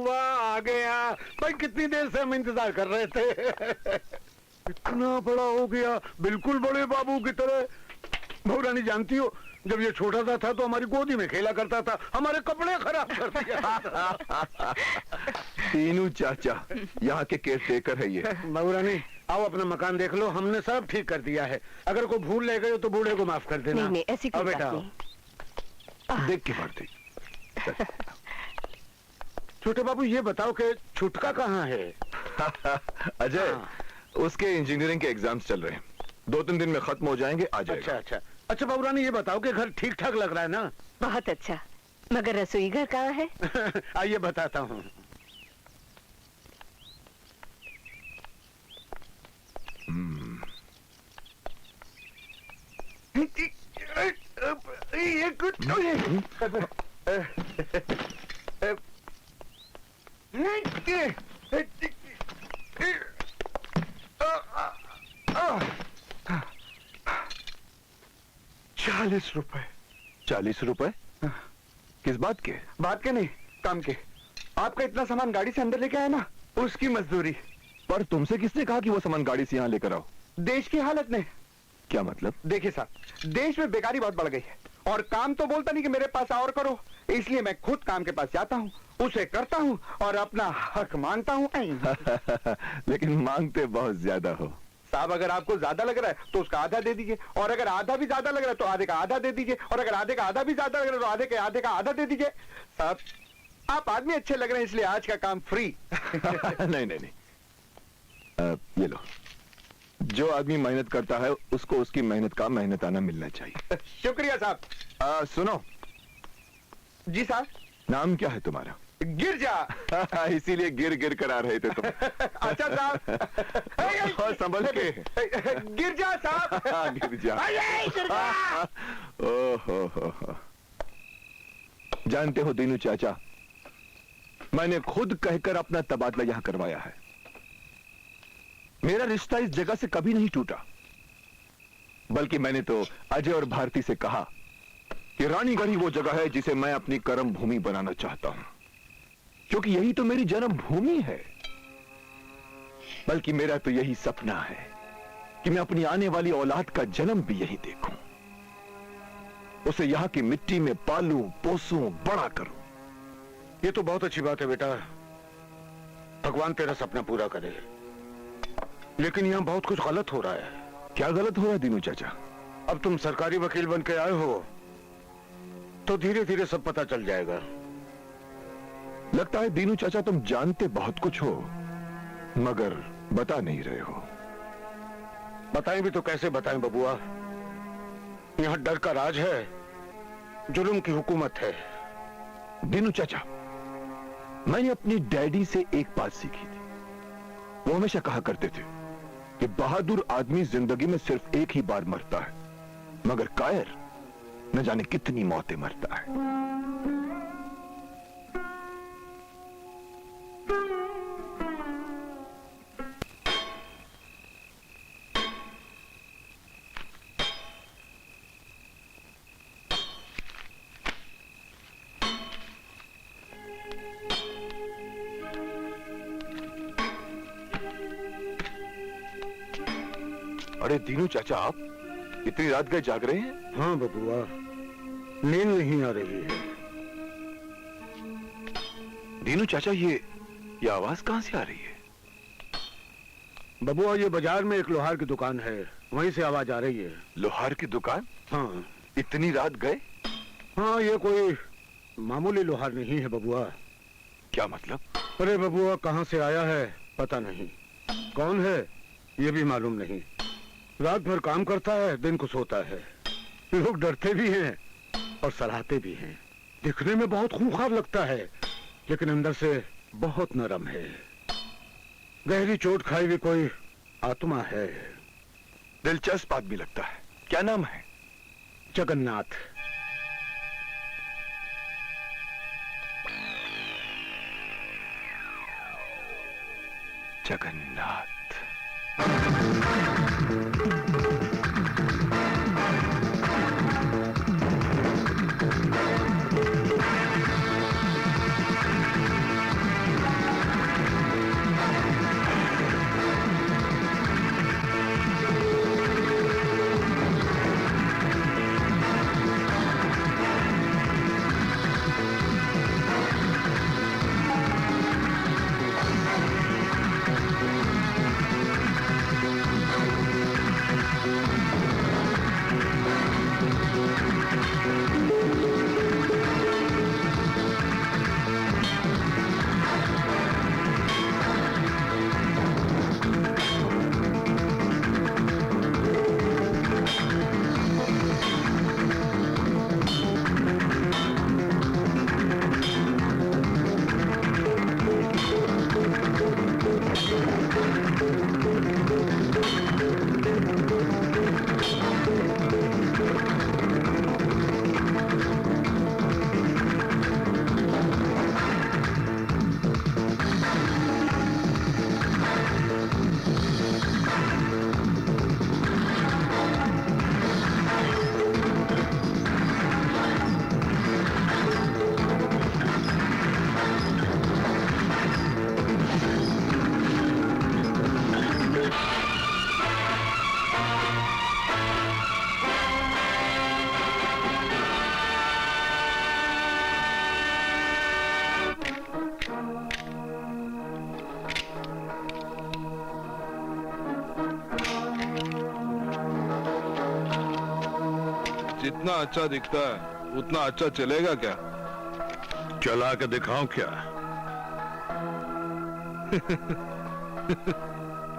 हुआ, आ गया। भाई कितनी देर से हम इंतजार कर रहे थे। इतना बड़ा हो गया, बिल्कुल बड़े बाबू की तरह। बहुरानी जानती हो, जब ये छोटा सा था तो हमारी गोदी में खेला करता था, हमारे कपड़े खराब कर दिया। दीनू चाचा यहाँ के केयर टेकर है ये। बहुरानी आओ अपना मकान देख लो, हमने सब ठीक कर दिया है। अगर कोई भूल ले गए हो तो बूढ़े को माफ कर देना। नहीं नहीं, ऐसी कोई बेटा बात नहीं। देख के बढ़ती। छोटे बाबू ये बताओ कि छुटका कहाँ है? अजय, उसके इंजीनियरिंग के एग्जाम्स चल रहे हैं, 2-3 दिन में खत्म हो जाएंगे, आ जाएगा। अच्छा अच्छा अच्छा। बाबूरानी ये बताओ कि घर ठीक ठाक लग रहा है ना? बहुत अच्छा, मगर रसोई घर कहाँ है? आइए बताता हूँ। ये कुछ ₹40। 40 रुपए? किस बात के? बात के नहीं, काम के। आपका इतना सामान गाड़ी से अंदर लेके आया ना, उसकी मजदूरी। पर तुमसे किसने कहा कि वो सामान गाड़ी से यहाँ लेकर आओ? देश की हालत ने। क्या मतलब? देखिए साहब, देश में बेकारी बहुत बढ़ गई है और काम तो बोलता नहीं कि मेरे पास और करो, इसलिए मैं खुद काम के पास जाता हूँ, उसे करता हूँ और अपना हक मांगता हूँ। लेकिन मांगते बहुत ज्यादा हो। साहब अगर आपको ज्यादा लग रहा है तो उसका आधा दे दीजिए, और अगर आधा भी ज्यादा लग रहा है तो आधे का आधा दे दीजिए, और अगर आधे का आधा भी ज्यादा लग रहा है तो आधे का आधा दे दीजिए। साहब आप आदमी अच्छे लग रहे हैं, इसलिए आज का काम फ्री। नहीं नहीं नहीं, ये लो। जो आदमी मेहनत करता है उसको उसकी मेहनत का मेहनताना मिलना चाहिए। शुक्रिया साहब। सुनो। जी साहब। नाम क्या है तुम्हारा? गिरजा। इसीलिए गिर गिर कर आ रहे थे तुम। अच्छा साहब। और संभल के। गिरजा साहब। गिरजा। ओहो। जानते हो दीनू चाचा, मैंने खुद कहकर अपना तबादला यहां करवाया है। मेरा रिश्ता इस जगह से कभी नहीं टूटा, बल्कि मैंने तो अजय और भारती से कहा कि रानीगढ़ ही वो जगह है जिसे मैं अपनी कर्म भूमि बनाना चाहता हूं, क्योंकि यही तो मेरी जन्म भूमि है। बल्कि मेरा तो यही सपना है कि मैं अपनी आने वाली औलाद का जन्म भी यही देखूं, उसे यहां की मिट्टी में पालूं, पोसूं, बड़ा करूं। ये तो बहुत अच्छी बात है बेटा, भगवान तेरा सपना पूरा करे। लेकिन यहाँ बहुत कुछ गलत हो रहा है। क्या गलत हो रहा है दीनू चाचा? अब तुम सरकारी वकील बन के आए हो तो धीरे धीरे सब पता चल जाएगा। लगता है दीनू चाचा तुम जानते बहुत कुछ हो, मगर बता नहीं रहे हो। बताएं भी तो कैसे बताएं बबुआ, यहाँ डर का राज है, जुल्म की हुकूमत है। दीनू चाचा, मैंने अपनी डैडी से एक बात सीखी थी। वो हमेशा कहा करते थे कि बहादुर आदमी जिंदगी में सिर्फ एक ही बार मरता है, मगर कायर न जाने कितनी मौतें मरता है। अरे दीनू चाचा, आप इतनी रात गए जाग रहे हैं? हाँ बबुआ, नींद नहीं आ रही है। दीनू चाचा, ये आवाज कहां से आ रही है? बबुआ ये बाजार में एक लोहार की दुकान है, वहीं से आवाज आ रही है। लोहार की दुकान? हाँ। इतनी रात गए? हाँ, ये कोई मामूली लोहार नहीं है बबुआ। क्या मतलब? अरे बबुआ, कहां से आया है पता नहीं, कौन है ये भी मालूम नहीं। रात भर काम करता है, दिन को सोता है। लोग डरते भी हैं और सराहते भी हैं। दिखने में बहुत खूंखार लगता है, लेकिन अंदर से बहुत नरम है। गहरी चोट खाई हुई कोई आत्मा है। दिलचस्प आदमी लगता है। क्या नाम है? जगन्नाथ। जगन्नाथ। जितना अच्छा दिखता है उतना अच्छा चलेगा क्या? चला के दिखाऊं क्या?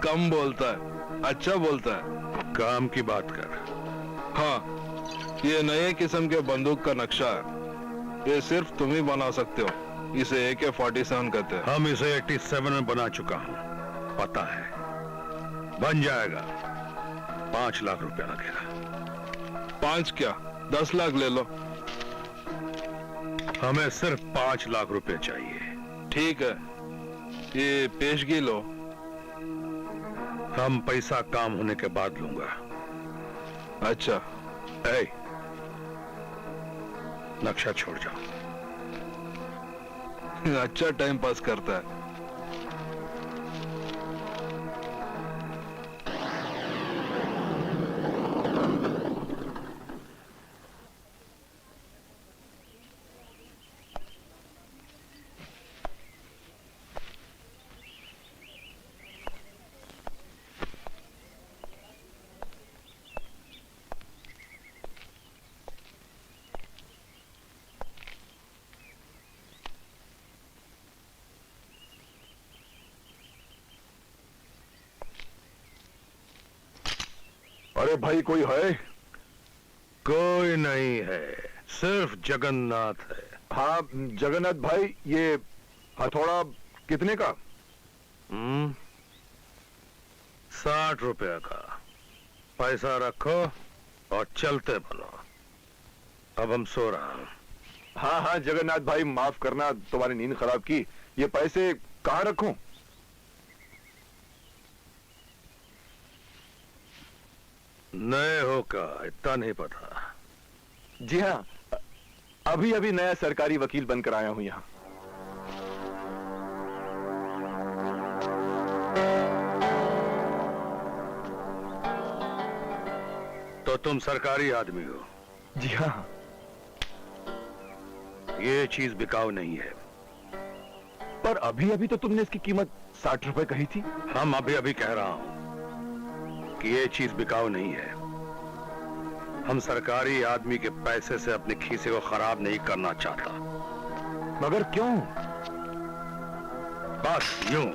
कम बोलता है, अच्छा बोलता है। काम की बात कर। हाँ, ये नए किस्म के बंदूक का नक्शा है। ये सिर्फ तुम ही बना सकते हो। इसे AK-47 कहते हैं। हम इसे 87 में बना चुका हूं, पता है। बन जाएगा, 5 लाख रुपया लगेगा। 5 क्या, 10 लाख ले लो। हमें सिर्फ 5 लाख रुपए चाहिए। ठीक है, ये पेशगी लो। हम पैसा काम होने के बाद लूंगा। अच्छा, ए, नक्शा छोड़ जाओ। अच्छा टाइम पास करता है। अरे भाई, कोई है? कोई नहीं है, सिर्फ जगन्नाथ है। हाँ जगन्नाथ भाई, ये हथौड़ा कितने का? 60 रुपया का। पैसा रखो और चलते बनो। अब हम सो रहा हूं। हाँ हाँ जगन्नाथ भाई, माफ करना, तुम्हारी नींद खराब की। ये पैसे कहाँ रखूं? नए हो का इतना नहीं पता? जी हाँ, अभी अभी नया सरकारी वकील बनकर आया हूं यहाँ। तो तुम सरकारी आदमी हो? जी हाँ। ये चीज बिकाऊ नहीं है। पर अभी अभी तो तुमने इसकी कीमत 60 रुपए कही थी। हम अभी अभी कह रहा हूं कि ये चीज बिकाऊ नहीं है। हम सरकारी आदमी के पैसे से अपने खीसे को खराब नहीं करना चाहता। मगर क्यों? बस यूं।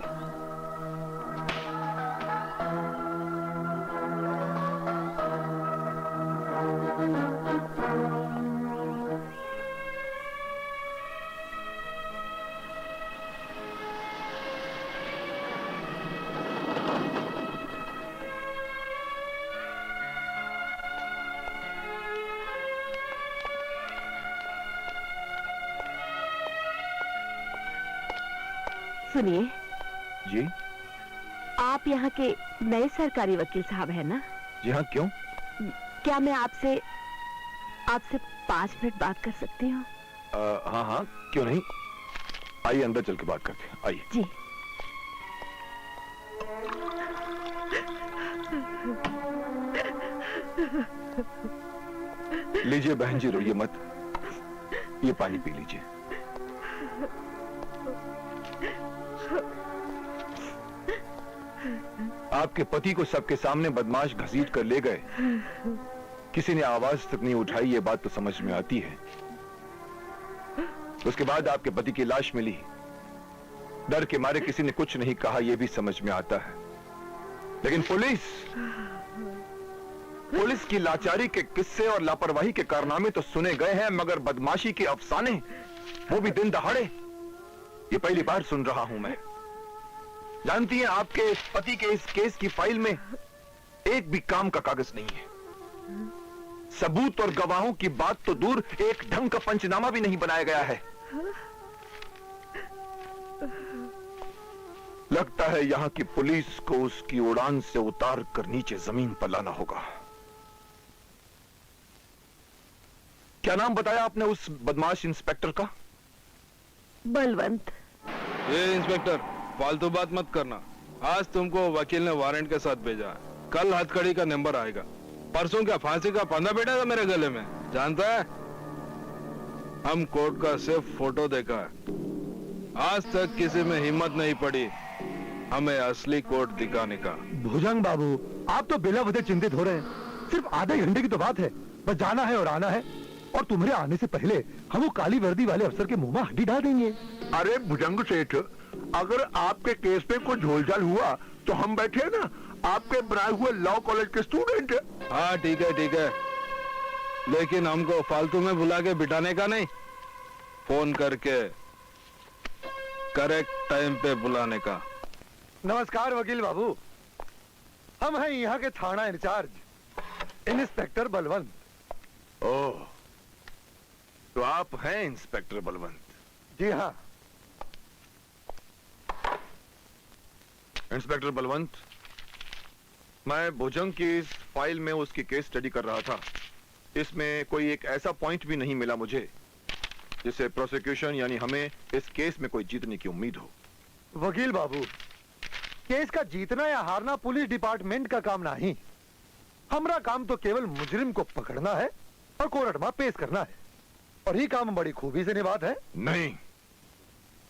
सुनिए, जी? आप यहाँ के नए सरकारी वकील साहब हैं ना? जी हाँ, क्यों? क्या मैं आपसे 5 मिनट बात कर सकती हूँ? हाँ हाँ, क्यों नहीं। आइए अंदर चल के बात करते हैं, आइए। जी। लीजिए बहन जी, रोइए मत। ये पानी पी लीजिए। आपके पति को सबके सामने बदमाश घसीट कर ले गए। किसी ने आवाज तक नहीं उठाई, ये बात तो समझ में आती है। उसके बाद आपके पति की लाश मिली। डर के मारे किसी ने कुछ नहीं कहा, यह भी समझ में आता है। लेकिन पुलिस की लाचारी के किस्से और लापरवाही के कारनामे तो सुने गए हैं, मगर बदमाशी के अफसाने, वो भी दिन दहाड़े, ये पहली बार सुन रहा हूं मैं। जानती हैं, आपके पति के इस केस की फाइल में एक भी काम का कागज नहीं है। सबूत और गवाहों की बात तो दूर, एक ढंग का पंचनामा भी नहीं बनाया गया है। लगता है यहां की पुलिस को उसकी उड़ान से उतार कर नीचे जमीन पर लाना होगा। क्या नाम बताया आपने उस बदमाश इंस्पेक्टर का? बलवंत। ये इंस्पेक्टर, फालतू बात मत करना। आज तुमको वकील ने वारंट के साथ भेजा। कल हथकड़ी का नंबर आएगा। परसों क्या फांसी का फंदा बैठेगा मेरे गले में, जानता है? हम कोर्ट का सिर्फ फोटो देखा है। आज तक किसी में हिम्मत नहीं पड़ी हमें असली कोर्ट दिखाने का। भुजंग बाबू, आप तो बिना वजह चिंतित हो रहे हैं। सिर्फ आधे घंटे की तो बात है। बस जाना है और आना है, और तुम्हारे आने से पहले हम वो काली वर्दी वाले अफसर के मुंह में हड्डी डाल देंगे। अरे भुजंग सेठ, अगर आपके केस में कोई झोलझाल हुआ तो हम बैठे हैं ना, आपके बनाए हुए लॉ कॉलेज के स्टूडेंट। हाँ ठीक है, लेकिन हमको फालतू में बुला के बिठाने का नहीं, फोन करके करेक्ट टाइम पे बुलाने का। नमस्कार वकील बाबू, हम हैं यहाँ के थाना इंचार्ज इंस्पेक्टर बलवंत। ओह, तो आप हैं इंस्पेक्टर बलवंत? जी हाँ। इंस्पेक्टर बलवंत, मैं भुजंग की इस फाइल में उसकी केस स्टडी कर रहा था। इसमें कोई एक ऐसा पॉइंट भी नहीं मिला मुझे जिससे प्रोसिक्यूशन यानी हमें इस केस में कोई जीतने की उम्मीद हो। वकील बाबू, केस का जीतना या हारना पुलिस डिपार्टमेंट का काम नहीं। हमारा काम तो केवल मुजरिम को पकड़ना है और कोर्ट में पेश करना है, और ये काम बड़ी खूबी से निभाते हैं। नहीं,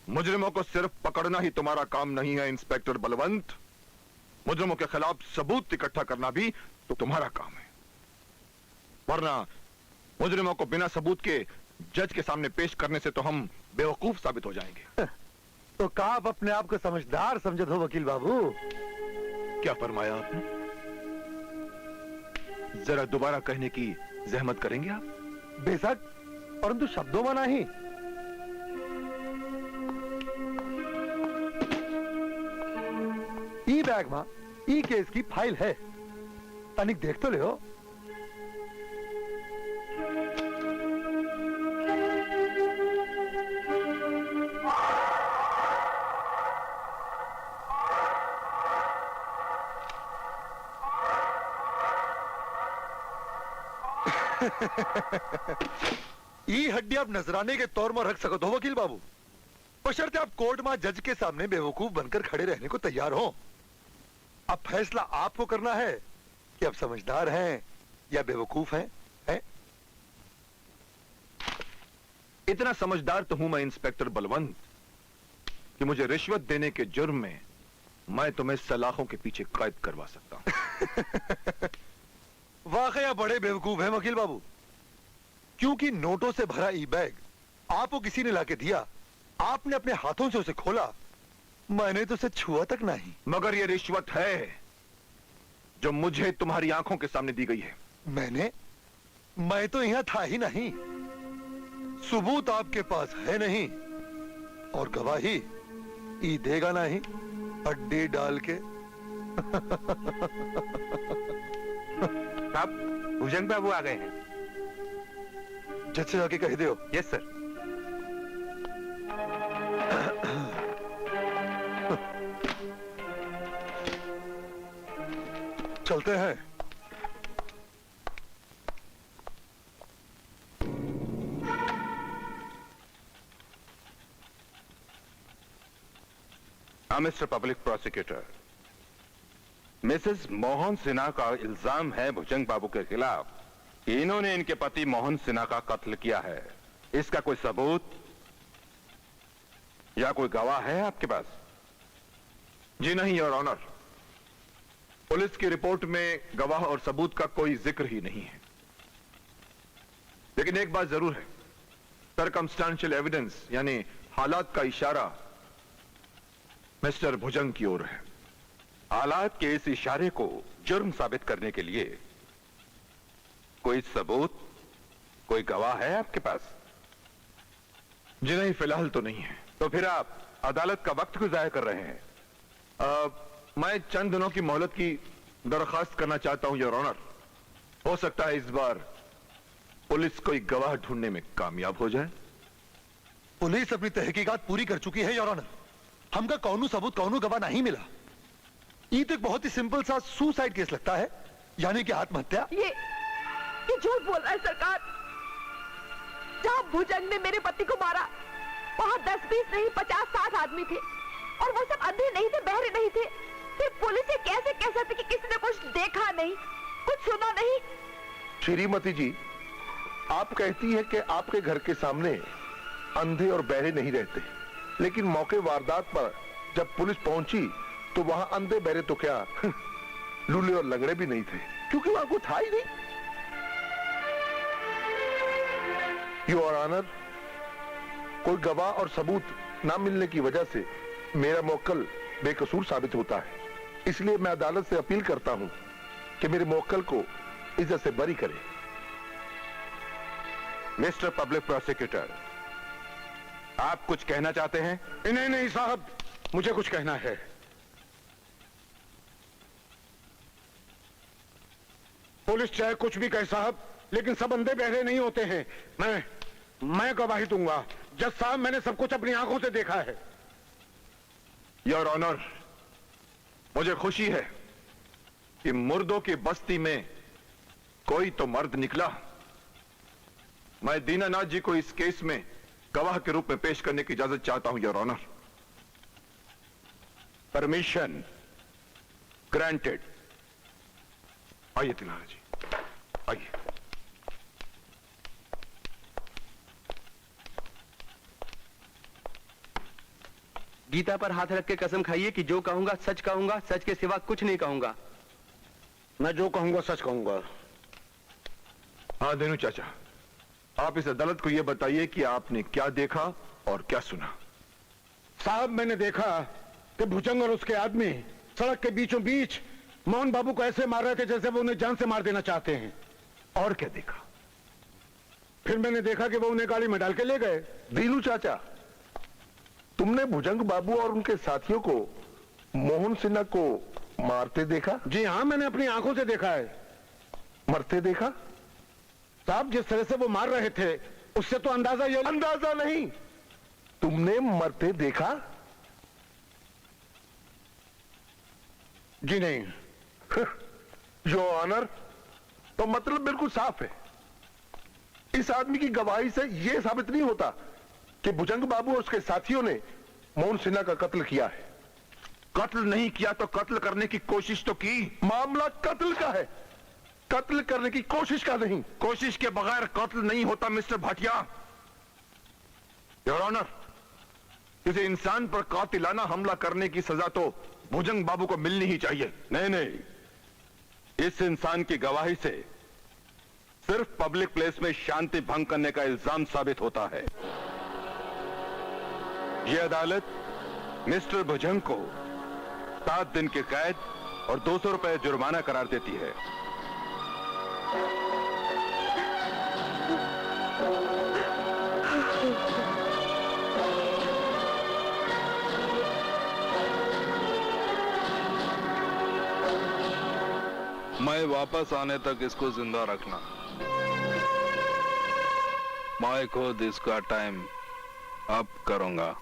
मुजरिमों को सिर्फ पकड़ना ही तुम्हारा काम नहीं है इंस्पेक्टर बलवंत। मुजरिमों के खिलाफ सबूत इकट्ठा करना भी तो तुम्हारा काम है, वरना मुजरिमों को बिना सबूत के जज के सामने पेश करने से तो हम बेवकूफ साबित हो जाएंगे। तो का आप अपने आप को समझदार समझत हो वकील बाबू? क्या फरमाया आपने? जरा दोबारा कहने की जहमत करेंगे आप? बेशक, परंतु शब्दों में नहीं। ई बैग में ई केस की फाइल है, तनिक देख तो ले हो। ई हड्डी आप नजराने के तौर में रख सको तो वकील बाबू, बशर्ते आप कोर्ट में जज के सामने बेवकूफ बनकर खड़े रहने को तैयार हो। अब फैसला आपको करना है कि आप समझदार हैं या बेवकूफ हैं? इतना समझदार तो हूं मैं इंस्पेक्टर बलवंत कि मुझे रिश्वत देने के जुर्म में मैं तुम्हें सलाखों के पीछे कैद करवा सकता हूं। वाकया बड़े बेवकूफ हैं वकील बाबू, क्योंकि नोटों से भरा ई बैग आपको किसी ने लाके दिया, आपने अपने हाथों से उसे खोला, मैंने तो उसे छुआ तक नहीं। मगर यह रिश्वत है जो मुझे तुम्हारी आंखों के सामने दी गई है। मैं तो यहां था ही नहीं, सबूत आपके पास है नहीं, और गवाही ई देगा नहीं हड्डी डाल के। साहब, भुजंग बाबू आ गए हैं। जज से जाके कह दो। Yes sir. चलते हैं। Mister public prosecutor, Mrs Mohan Sinha का इल्जाम है भुजंग बाबू के खिलाफ कि इन्होंने इनके पति मोहन सिन्हा का कत्ल किया है। इसका कोई सबूत या कोई गवाह है आपके पास? जी नहीं योर ऑनर, पुलिस की रिपोर्ट में गवाह और सबूत का कोई जिक्र ही नहीं है। लेकिन एक बात जरूर है, सर्कमस्टेंशियल एविडेंस यानी हालात का इशारा मिस्टर भुजंग की ओर है। हालात के इस इशारे को जुर्म साबित करने के लिए कोई सबूत, कोई गवाह है आपके पास? जी नहीं, फिलहाल तो नहीं है। तो फिर आप अदालत का वक्त क्यों जाया कर रहे हैं? मैं चंद दिनों की मोहलत की दरखास्त करना चाहता हूं योर ऑनर। हो सकता है इस बार पुलिस कोई गवाह ढूंढने में कामयाब हो जाए। पुलिस अपनी तहकीकात पूरी कर चुकी है योर ऑनर। हमका कौनू सबूत, कौनू गवाह नहीं मिला। ये तो एक बहुत ही सिंपल सा सुसाइड केस लगता है, यानी कि आत्महत्या। ये झूठ बोल रहा है सरकार। जहाँ भुजंग ने मेरे पति को मारा वहाँ 10-20 नहीं 50-60 आदमी थे, और वो सब अंधे नहीं थे, बहरे नहीं थे। फिर पुलिस ये कैसे कह सकती कि किसी ने कुछ देखा नहीं, कुछ सुना नहीं? श्रीमती जी, आप कहती है कि आपके घर के सामने अंधे और बहरे नहीं रहते, लेकिन मौके वारदात पर जब पुलिस पहुंची तो वहां अंधे बहरे तो क्या लूले और लंगड़े भी नहीं थे, क्योंकि वहां कोई था ही नहीं। योर ऑनर, कोई गवाह और सबूत ना मिलने की वजह से मेरा मोक्कल बेकसूर साबित होता है। इसलिए मैं अदालत से अपील करता हूं कि मेरे मोक्कल को इज्जत से बरी करे। मिस्टर पब्लिक प्रोसिक्यूटर, आप कुछ कहना चाहते हैं? नहीं नहीं साहब, मुझे कुछ कहना है। पुलिस चाहे कुछ भी कहे साहब, लेकिन सब अंधे बहरे नहीं होते हैं। मैं गवाही दूंगा। जज साहब, मैंने सब कुछ अपनी आंखों से देखा है। योर ऑनर, मुझे खुशी है कि मुर्दों की बस्ती में कोई तो मर्द निकला। मैं दीनानाथ जी को इस केस में गवाह के रूप में पेश करने की इजाजत चाहता हूं योर ऑनर। Permission granted. आइए दीनानाथ जी, आइए। गीता पर हाथ रख के कसम खाइए कि जो कहूंगा सच कहूंगा, सच के सिवा कुछ नहीं कहूंगा। मैं जो कहूंगा सच कहूंगा। हाँ देनू चाचा, आप इस अदालत को यह बताइए कि आपने क्या देखा और क्या सुना। साहब, मैंने देखा कि भुजंग और उसके आदमी सड़क के बीचों बीच मोहन बाबू को ऐसे मार रहे थे जैसे वो उन्हें जान से मार देना चाहते हैं। और क्या देखा? फिर मैंने देखा कि वो उन्हें गाड़ी में डाल के ले गए। दीनू चाचा, तुमने भुजंग बाबू और उनके साथियों को मोहन सिन्हा को मारते देखा? जी हाँ, मैंने अपनी आंखों से देखा है। मरते देखा? साहब, जिस तरह से वो मार रहे थे उससे तो अंदाजा नहीं, तुमने मरते देखा? जी नहीं। जो ऑनर, तो मतलब बिल्कुल साफ है। इस आदमी की गवाही से यह साबित नहीं होता कि भुजंग बाबू और उसके साथियों ने मोहन सिन्हा का कत्ल किया है। कत्ल नहीं किया तो कत्ल करने की कोशिश तो की। मामला कत्ल का है, कत्ल करने की कोशिश का नहीं। कोशिश के बगैर कत्ल नहीं होता मिस्टर भाटिया। योर ऑनर, किसी इंसान पर कातिलाना हमला करने की सजा तो भुजंग बाबू को मिलनी ही चाहिए। नहीं नहीं, इस इंसान की गवाही से सिर्फ पब्लिक प्लेस में शांति भंग करने का इल्जाम साबित होता है। यह अदालत मिस्टर भुजंग को 7 दिन की कैद और 200 रुपए जुर्माना करार देती है। मैं वापस आने तक इसको जिंदा रखना। मैं खुद इसका टाइम अप करूंगा।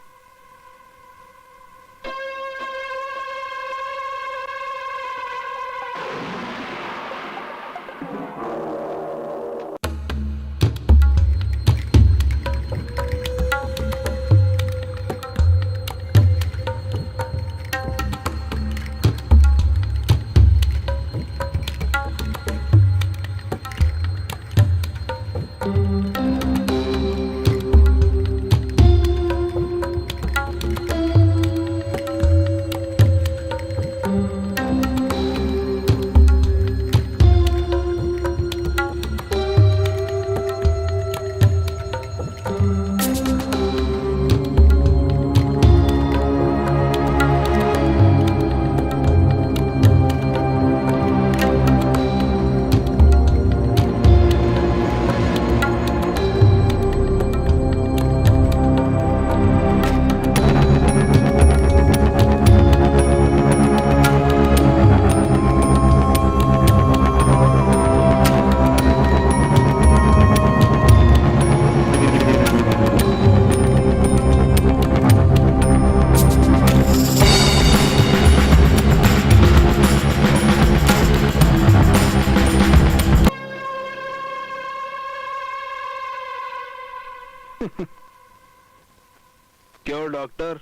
क्यों डॉक्टर,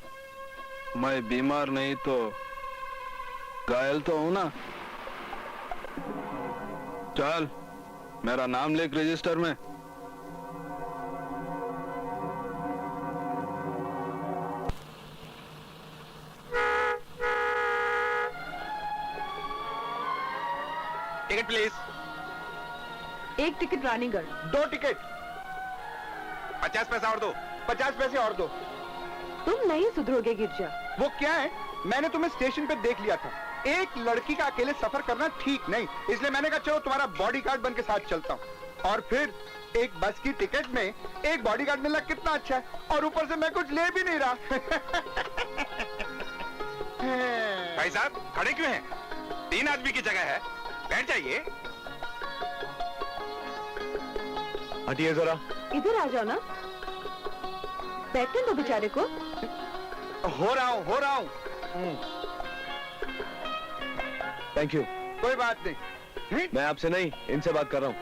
मैं बीमार नहीं तो घायल तो हूं ना। चल, मेरा नाम लिख रजिस्टर में। Ticket please. 1 ticket Ranigarh. 2 ticket. 50 पैसा और दो। 50 पैसे और दो। तुम नहीं सुधरोगे गिरजा। वो क्या है, मैंने तुम्हें स्टेशन पे देख लिया था। एक लड़की का अकेले सफर करना ठीक नहीं, इसलिए मैंने कहा चलो तुम्हारा बॉडीगार्ड बन के साथ चलता हूँ। और फिर एक बस की टिकट में एक बॉडीगार्ड मिलना कितना अच्छा है, और ऊपर से मैं कुछ ले भी नहीं रहा। भाई साहब खड़े क्यों हैं? 3 आदमी की जगह है, बैठ जाइए। हटिए जरा। इधर आ जाओ ना, बैठने दो बेचारे को। हो रहा हूँ। Thank you. कोई बात नहीं। मैं आपसे नहीं, इनसे बात कर रहा हूँ।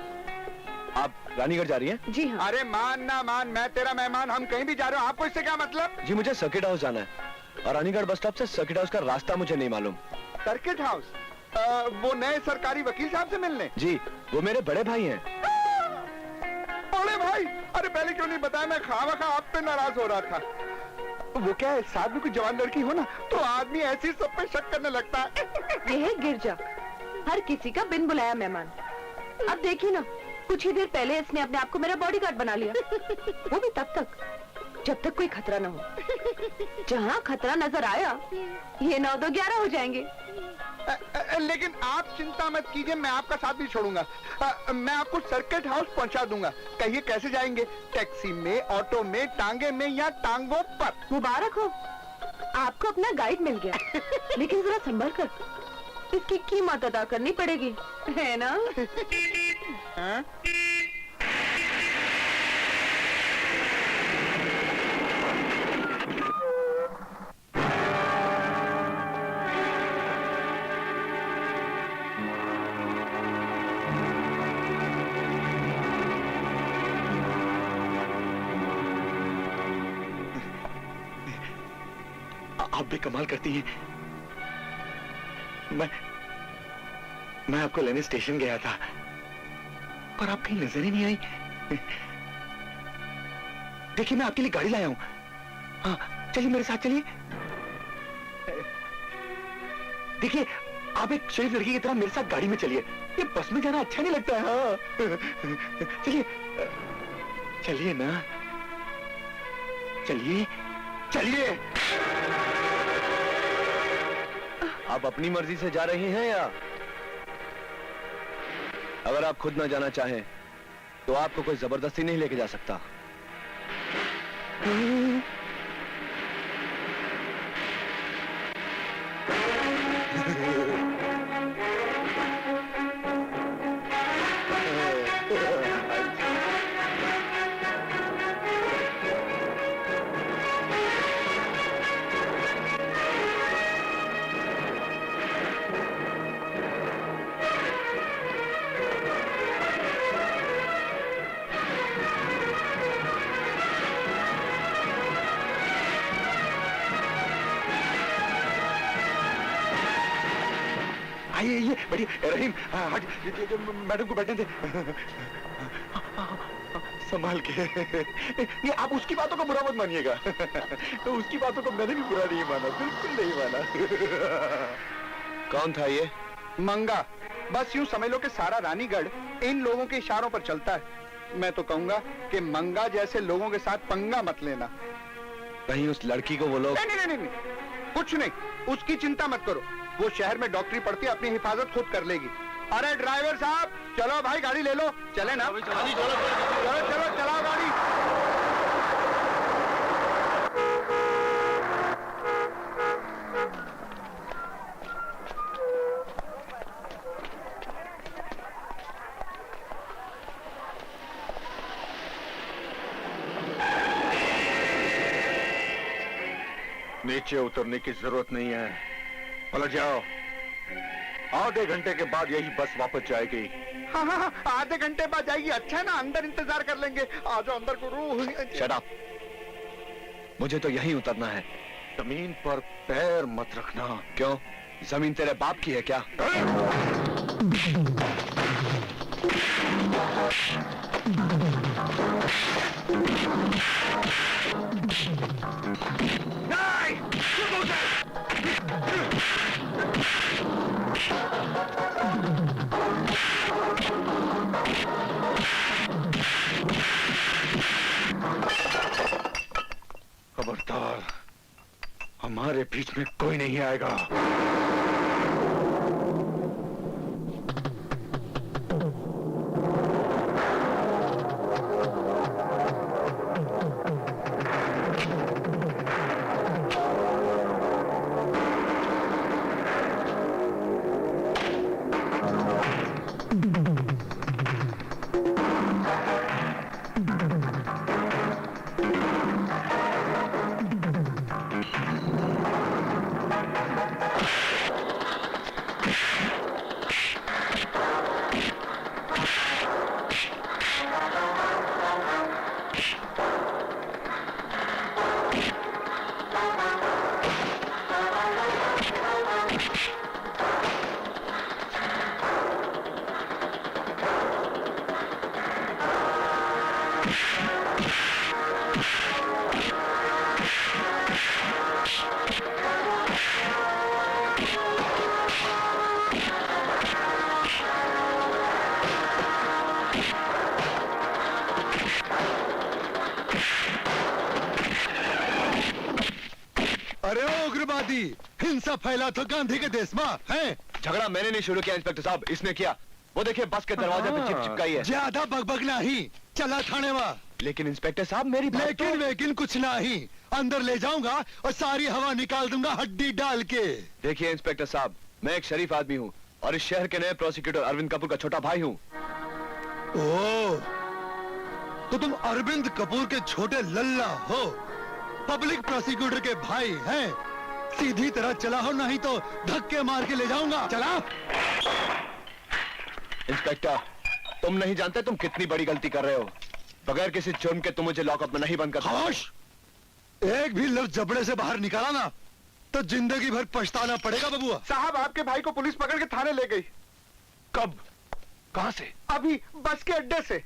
आप रानीगढ़ जा रही हैं? जी हाँ। अरे मान ना मान, मैं तेरा मेहमान, हम कहीं भी जा रहे हो, आपको इससे क्या मतलब? जी मुझे सर्किट हाउस जाना है, और रानीगढ़ बस स्टॉप से सर्किट हाउस का रास्ता मुझे नहीं मालूम। Circuit house? वो नए सरकारी वकील साहब से मिलने? जी, वो मेरे बड़े भाई हैं। बड़े भाई? अरे पहले क्यों नहीं बताया, मैं खामखा आप पे नाराज हो रहा था। वो क्या है, साथ में कोई जवान लड़की हो ना तो आदमी ऐसी सब पे शक करने लगता है। ये है गिरजा, हर किसी का बिन बुलाया मेहमान। अब देखिए ना, कुछ ही देर पहले इसने अपने आप को मेरा बॉडीगार्ड बना लिया। वो भी तब तक जब तक कोई खतरा न हो। जहाँ खतरा नजर आया, ये 9-2-11 हो जाएंगे। लेकिन आप चिंता मत कीजिए, मैं आपका साथ भी छोड़ूंगा। मैं आपको सर्किट हाउस पहुंचा दूंगा। कहिए कैसे जाएंगे? टैक्सी में, ऑटो में, टांगे में या टांगों पर? मुबारक हो, आपको अपना गाइड मिल गया। लेकिन जरा संभल कर, इसकी कीमत अदा करनी पड़ेगी, है ना? हाँ? आप भी कमाल करती हैं। मैं आपको लेने स्टेशन गया था, पर आप कहीं नजर ही नहीं आई। देखिए मैं आपके लिए गाड़ी लाया हूं। हाँ चलिए मेरे साथ चलिए। देखिए आप एक शरीफ लड़की की तरह मेरे साथ गाड़ी में चलिए। ये बस में जाना अच्छा नहीं लगता है। हाँ चलिए चलिए ना, चलिए चलिए। आप अपनी मर्जी से जा रही हैं या अगर आप खुद ना जाना चाहें तो आपको कोई जबरदस्ती नहीं लेके जा सकता। ये बढ़िया। रहीम हट, मैडम को बैठने दे। संभाल के। ये आप उसकी बातों को बुरा मत मानिएगा। तो उसकी बातों को मैंने भी बुरा नहीं माना, बिल्कुल नहीं माना। कौन था ये? मंगा। बस यूं समझ लो कि सारा रानीगढ़ इन लोगों के इशारों पर चलता है। मैं तो कहूंगा कि मंगा जैसे लोगों के साथ पंगा मत लेना। कहीं उस लड़की को वो लोग? नहीं, कुछ नहीं, उसकी चिंता मत करो। वो शहर में डॉक्टरी पढ़ती है, अपनी हिफाजत खुद कर लेगी। अरे ड्राइवर साहब, चलो भाई गाड़ी ले लो। चले ना? चलो चलाओ गाड़ी। नीचे उतरने की जरूरत नहीं है, पलट जाओ। आधे घंटे के बाद यही बस वापस जाएगी। हाँ, आधे घंटे बाद जाएगी। अच्छा है ना, अंदर इंतजार कर लेंगे। आ जाओ अंदर गुरु। Shut up. मुझे तो यहीं उतरना है। जमीन पर पैर मत रखना। क्यों? जमीन तेरे बाप की है क्या? नहीं! बीच में कोई नहीं आएगा। अरे ओ उग्रवादी, हिंसा फैला तो गांधी के देश में है। झगड़ा मैंने नहीं शुरू किया इंस्पेक्टर साहब, इसने किया। वो देखिए बस के दरवाजे पे चिप चिपकाई है। ज्यादा बकबक नहीं, चला थाने में। लेकिन इंस्पेक्टर साहब मेरी बात लेकिन वेकिन कुछ नहीं, अंदर ले जाऊंगा और सारी हवा निकाल दूंगा हड्डी डाल के। देखिए इंस्पेक्टर साहब, मैं एक शरीफ आदमी हूँ और इस शहर के नए प्रोसिक्यूटर अरविंद कपूर का छोटा भाई हूँ। ओ, तो तुम अरविंद कपूर के छोटे लल्ला हो, पब्लिक प्रोसिक्यूटर के भाई हैं। सीधी तरह चला हो, नहीं तो धक्के मार के ले जाऊंगा। चला। इंस्पेक्टर, तुम नहीं जानते तुम कितनी बड़ी गलती कर रहे हो। बगैर किसी जुर्म के तुम मुझे लॉकअप में नहीं बंद कर सकते। खामोश! एक भी लफ्ज जबड़े से बाहर निकाला ना तो जिंदगी भर पछताना पड़ेगा बबुआ। साहब आपके भाई को पुलिस पकड़ के थाने ले गई। कब? कहां से? अभी बस के अड्डे से।